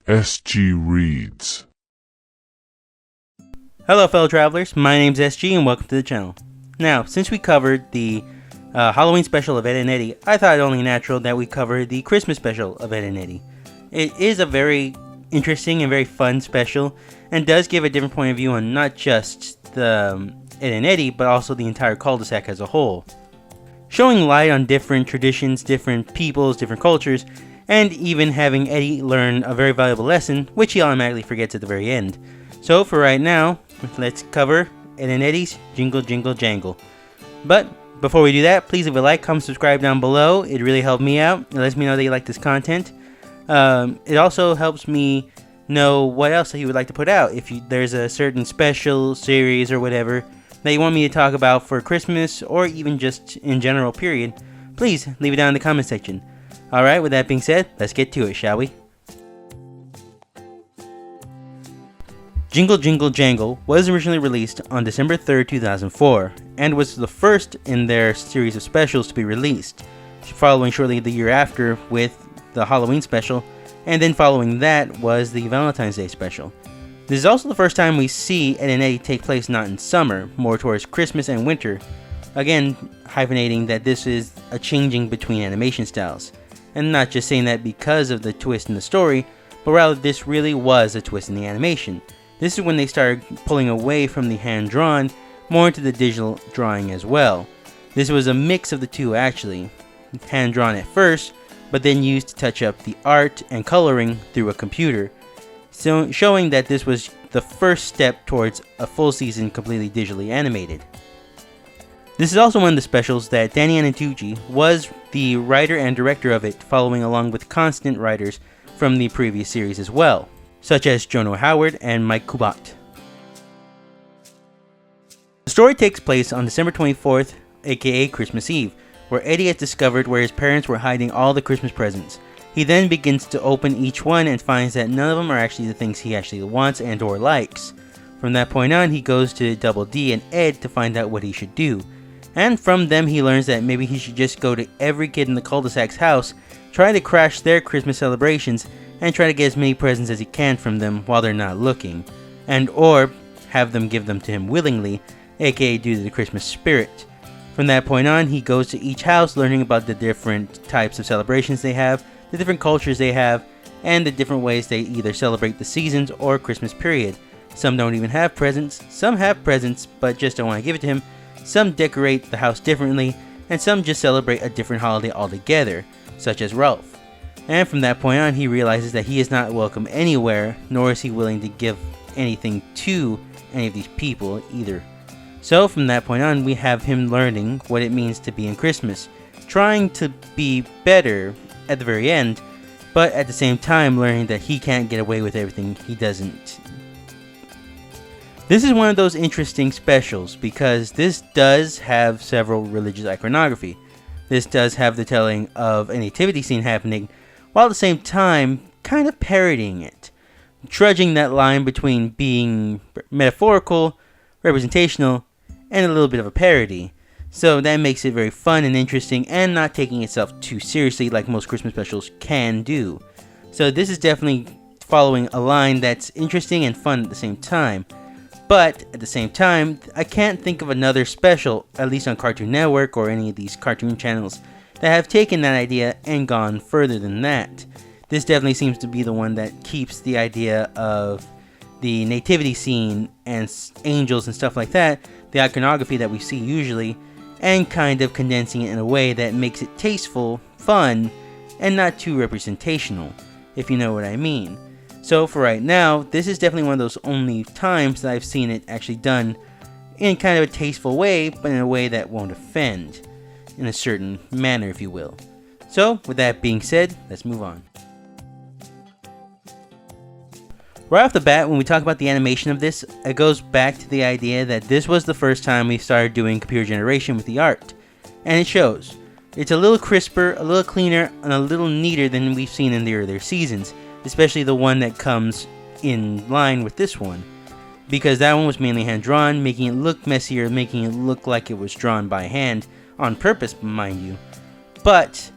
SG Reads. Hello fellow travelers, my name's SG and welcome to the channel. Now, since we covered the Halloween special of Eddy and Eddy, I thought it only natural that we cover the Christmas special of Eddy and Eddy. It is a very interesting and very fun special, and does give a different point of view on not just the Eddy and Eddy, but also the entire cul-de-sac as a whole. Showing light on different traditions, different peoples, different cultures, and even having Eddy learn a very valuable lesson, which he automatically forgets at the very end. So for right now, let's cover Eddy and Eddy's Jingle, Jingle, Jangle. But before we do that, please leave a like, comment, subscribe down below. It really helped me out. It lets me know that you like this content. It also helps me know what else that you would like to put out. If there's a certain special series or whatever that you want me to talk about for Christmas or even just in general period, please leave it down in the comment section. Alright, with that being said, let's get to it, shall we? Jingle Jingle Jangle was originally released on December 3rd, 2004, and was the first in their series of specials to be released, following shortly the year after with the Halloween special, and then following that was the Valentine's Day special. This is also the first time we see Eddy and Eddy take place not in summer, more towards Christmas and winter, again hyphenating that this is a changing between animation styles, and not just saying that because of the twist in the story, but rather this really was a twist in the animation. This is when they started pulling away from the hand-drawn, more into the digital drawing as well. This was a mix of the two actually, hand-drawn at first, but then used to touch up the art and coloring through a computer, so showing that this was the first step towards a full season completely digitally animated. This is also one of the specials that Danny Anitucci was the writer and director of it, following along with constant writers from the previous series as well, such as Jono Howard and Mike Kubat. The story takes place on December 24th, aka Christmas Eve, where Eddy has discovered where his parents were hiding all the Christmas presents. He then begins to open each one and finds that none of them are actually the things he actually wants and or likes. From that point on, he goes to Double D and Ed to find out what he should do. And from them he learns that maybe he should just go to every kid in the cul-de-sac's house, try to crash their Christmas celebrations, and try to get as many presents as he can from them while they're not looking, and or have them give them to him willingly, aka due to the Christmas spirit. From that point on, he goes to each house learning about the different types of celebrations they have, the different cultures they have, and the different ways they either celebrate the seasons or Christmas period. Some don't even have presents, some have presents but just don't want to give it to him, some decorate the house differently, and some just celebrate a different holiday altogether, such as Ralph. And from that point on, he realizes that he is not welcome anywhere, nor is he willing to give anything to any of these people either. So from that point on, we have him learning what it means to be in Christmas, trying to be better at the very end, but at the same time learning that he can't get away with everything he doesn't. This is one of those interesting specials because this does have several religious iconography. This does have the telling of a nativity scene happening, while at the same time kind of parodying it, trudging that line between being metaphorical, representational, and a little bit of a parody. So that makes it very fun and interesting and not taking itself too seriously like most Christmas specials can do. So this is definitely following a line that's interesting and fun at the same time. But at the same time, I can't think of another special, at least on Cartoon Network or any of these cartoon channels, that have taken that idea and gone further than that. This definitely seems to be the one that keeps the idea of the nativity scene and angels and stuff like that, the iconography that we see usually, and kind of condensing it in a way that makes it tasteful, fun, and not too representational, if you know what I mean. So for right now, this is definitely one of those only times that I've seen it actually done in kind of a tasteful way, but in a way that won't offend, in a certain manner, if you will. So with that being said, let's move on. Right off the bat, when we talk about the animation of this, it goes back to the idea that this was the first time we started doing computer generation with the art. And it shows. It's a little crisper, a little cleaner, and a little neater than we've seen in the earlier seasons, especially the one that comes in line with this one. Because that one was mainly hand-drawn, making it look messier, making it look like it was drawn by hand, on purpose, mind you. But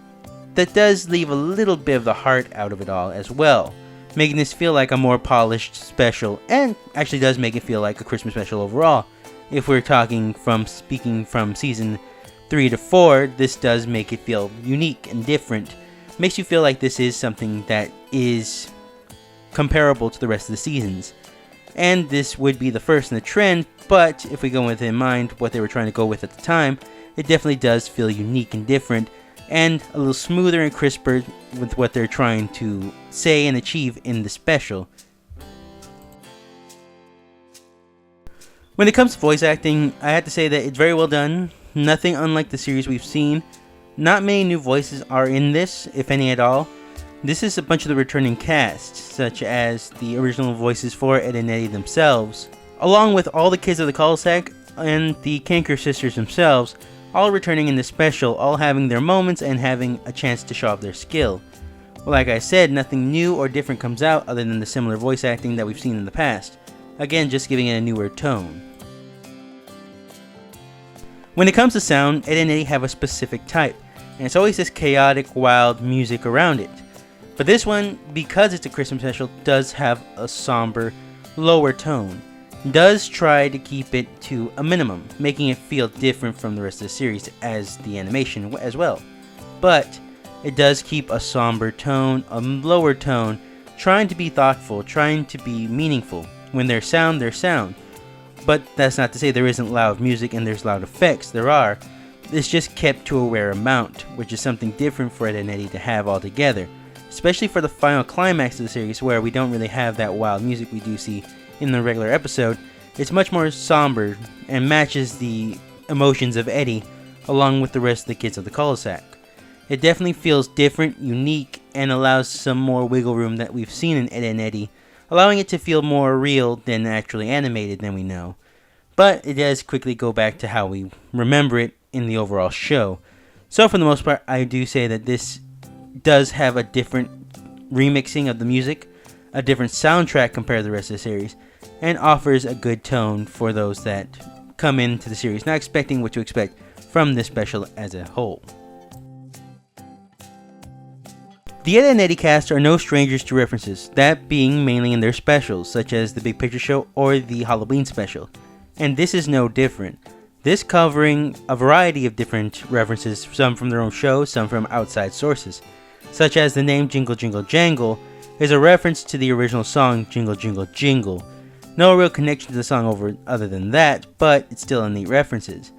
that does leave a little bit of the heart out of it all as well. making this feel like a more polished special, and actually does make it feel like a Christmas special overall. If we're speaking from season 3 to 4, this does make it feel unique and different. Makes you feel like this is something that is comparable to the rest of the seasons. And this would be the first in the trend, but if we go with in mind what they were trying to go with at the time, it definitely does feel unique and different, and a little smoother and crisper with what they're trying to say and achieve in the special. When it comes to voice acting, I have to say that it's very well done. Nothing unlike the series we've seen. Not many new voices are in this, if any at all. This is a bunch of the returning cast, such as the original voices for Ed and Eddy themselves, along with all the kids of the cul-de-sac and the Canker sisters themselves, all returning in the special, all having their moments and having a chance to show off their skill. Well, like I said, nothing new or different comes out other than the similar voice acting that we've seen in the past. Again, just giving it a newer tone. When it comes to sound, Ed and Eddy have a specific type, and it's always this chaotic, wild music around it. But this one, because it's a Christmas special, does have a somber, lower tone. Does try to keep it to a minimum, making it feel different from the rest of the series as the animation as well. But it does keep a somber tone, a lower tone, trying to be thoughtful, trying to be meaningful. When there's sound, there's sound. But that's not to say there isn't loud music and there's loud effects, there are. It's just kept to a rare amount, which is something different for Ed and Eddy to have altogether. Especially for the final climax of the series, where we don't really have that wild music we do see in the regular episode. It's much more somber and matches the emotions of Eddy along with the rest of the kids of the cul-de-sac. It definitely feels different, unique, and allows some more wiggle room that we've seen in Ed and Eddy, allowing it to feel more real than actually animated than we know. But it does quickly go back to how we remember it in the overall show. So for the most part, I do say that this does have a different remixing of the music, a different soundtrack compared to the rest of the series, and offers a good tone for those that come into the series not expecting what to expect from this special as a whole. The Ed and Eddy cast are no strangers to references, that being mainly in their specials, such as the Big Picture Show or the Halloween special. And this is no different. This covering a variety of different references, some from their own show, some from outside sources. Such as the name Jingle Jingle Jangle is a reference to the original song Jingle Jingle Jingle. No real connection to the song other than that, but it's still a neat references.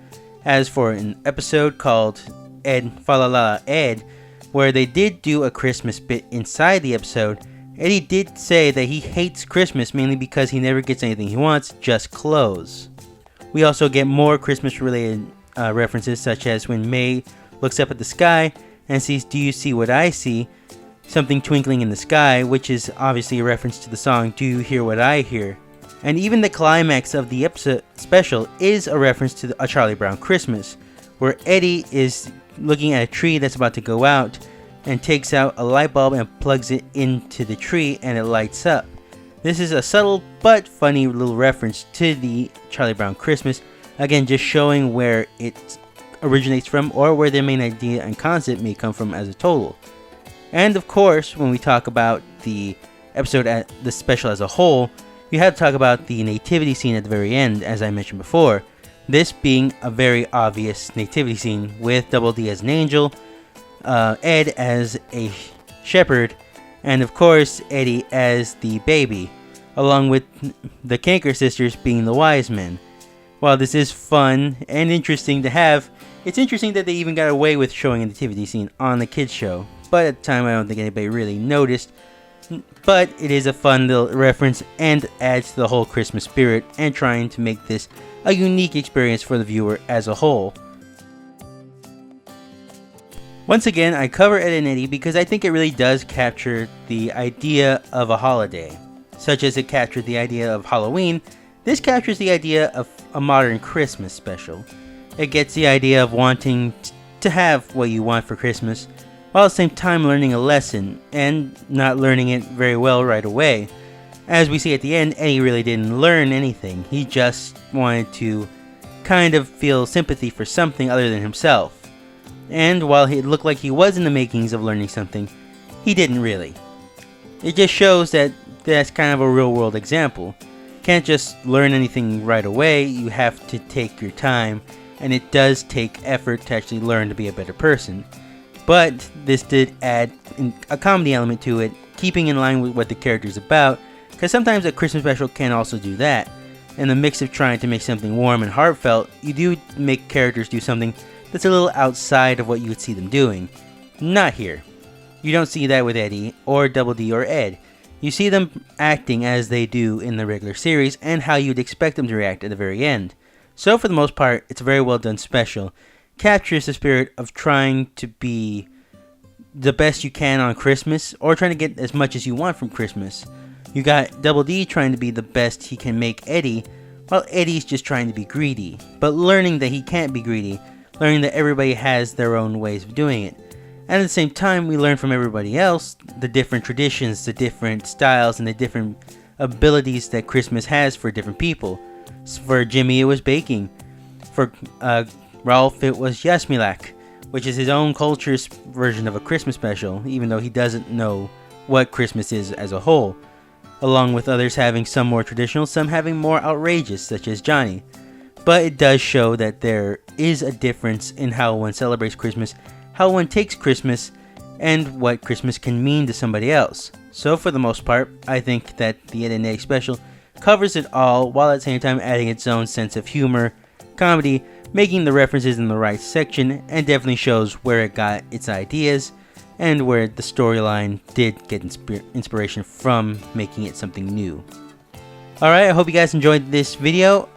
As for an episode called Ed Fa-La-La Ed, where they did do a Christmas bit inside the episode, Eddy did say that he hates Christmas mainly because he never gets anything he wants, just clothes. We also get more Christmas related references, such as when May looks up at the sky and sees "Do you see what I see?" something twinkling in the sky, which is obviously a reference to the song "Do you hear what I hear?" And even the climax of the episode special is a reference to A Charlie Brown Christmas, where Eddy is looking at a tree that's about to go out and takes out a light bulb and plugs it into the tree and it lights up. This is a subtle but funny little reference to the Charlie Brown Christmas, again just showing where it originates from or where their main idea and concept may come from as a total. And of course, when we talk about the episode at the special as a whole, you have to talk about the nativity scene at the very end, as I mentioned before. This being a very obvious nativity scene with Double D as an angel, Ed as a shepherd, and of course Eddy as the baby, along with the Canker sisters being the wise men. While this is fun and interesting to have, it's interesting that they even got away with showing a nativity scene on the kids show, but at the time I don't think anybody really noticed. But it is a fun little reference and adds to the whole Christmas spirit and trying to make this a unique experience for the viewer as a whole. Once again, I cover Ed and Eddy because I think it really does capture the idea of a holiday. Such as it captured the idea of Halloween, this captures the idea of a modern Christmas special. It gets the idea of wanting to have what you want for Christmas, while at the same time learning a lesson, and not learning it very well right away. As we see at the end, Eddy really didn't learn anything. He just wanted to kind of feel sympathy for something other than himself. And while it looked like he was in the makings of learning something, he didn't really. It just shows that that's kind of a real world example. You can't just learn anything right away, you have to take your time, and it does take effort to actually learn to be a better person. But this did add a comedy element to it, keeping in line with what the character is about, because sometimes a Christmas special can also do that. In the mix of trying to make something warm and heartfelt, you do make characters do something that's a little outside of what you would see them doing. Not here. You don't see that with Eddy, or Double D, or Ed. You see them acting as they do in the regular series, and how you'd expect them to react at the very end. So for the most part, it's a very well done special. Captures the spirit of trying to be the best you can on Christmas, or trying to get as much as you want from Christmas. You got Double D trying to be the best he can make Eddy, while Eddy's just trying to be greedy, but learning that he can't be greedy, learning that everybody has their own ways of doing it. And at the same time, we learn from everybody else the different traditions, the different styles, and the different abilities that Christmas has for different people. For Jimmy, it was baking. For Ralph, it was Yasmilak, which is his own culture's version of a Christmas special, even though he doesn't know what Christmas is as a whole. Along with others having some more traditional, some having more outrageous, such as Johnny. But it does show that there is a difference in how one celebrates Christmas, how one takes Christmas, and what Christmas can mean to somebody else. So for the most part, I think that the Eddy and Eddy special covers it all, while at the same time adding its own sense of humor, comedy, making the references in the right section, and definitely shows where it got its ideas, and where the storyline did get inspiration from making it something new. Alright, I hope you guys enjoyed this video.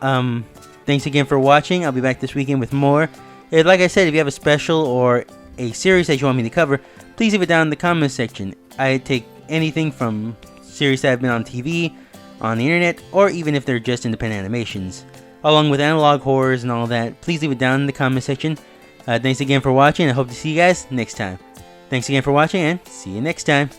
Thanks again for watching. I'll be back this weekend with more. Like I said, if you have a special or a series that you want me to cover, please leave it down in the comments section. I take anything from series that have been on TV, on the internet, or even if they're just independent animations. Along with analog horrors and all that, please leave it down in the comment section. Thanks again for watching. I hope to see you guys next time. Thanks again for watching, and see you next time.